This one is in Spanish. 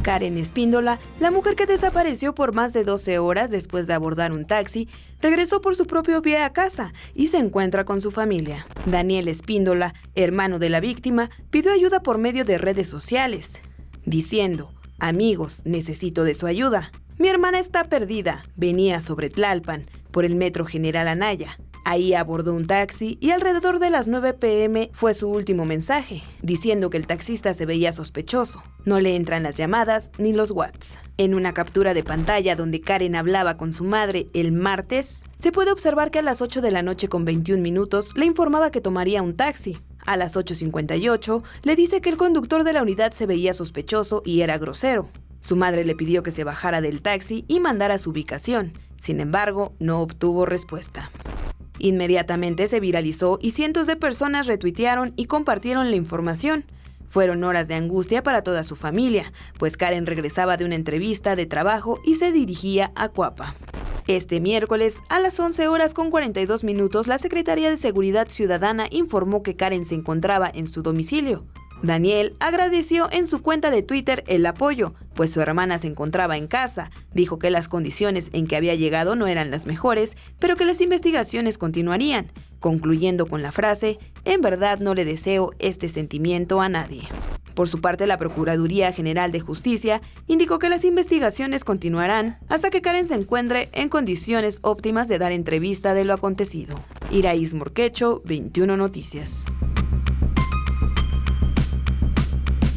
Karen Espíndola, la mujer que desapareció por más de 12 horas después de abordar un taxi, regresó por su propio pie a casa y se encuentra con su familia. Daniel Espíndola, hermano de la víctima, pidió ayuda por medio de redes sociales, diciendo: «Amigos, necesito de su ayuda. Mi hermana está perdida, venía sobre Tlalpan, por el metro General Anaya. Ahí abordó un taxi y alrededor de las 9 p.m. fue su último mensaje, diciendo que el taxista se veía sospechoso. No le entran las llamadas ni los WhatsApp». En una captura de pantalla donde Karen hablaba con su madre el martes, se puede observar que a las 8 de la noche con 21 minutos le informaba que tomaría un taxi. A las 8:58 le dice que el conductor de la unidad se veía sospechoso y era grosero. Su madre le pidió que se bajara del taxi y mandara su ubicación. Sin embargo, no obtuvo respuesta. Inmediatamente se viralizó y cientos de personas retuitearon y compartieron la información. Fueron horas de angustia para toda su familia, pues Karen regresaba de una entrevista de trabajo y se dirigía a Cuapa. Este miércoles, a las 11:42, la Secretaría de Seguridad Ciudadana informó que Karen se encontraba en su domicilio. Daniel agradeció en su cuenta de Twitter el apoyo, pues su hermana se encontraba en casa. Dijo que las condiciones en que había llegado no eran las mejores, pero que las investigaciones continuarían, concluyendo con la frase: «En verdad no le deseo este sentimiento a nadie». Por su parte, la Procuraduría General de Justicia indicó que las investigaciones continuarán hasta que Karen se encuentre en condiciones óptimas de dar entrevista de lo acontecido. Iraíz Morquecho, 21 Noticias.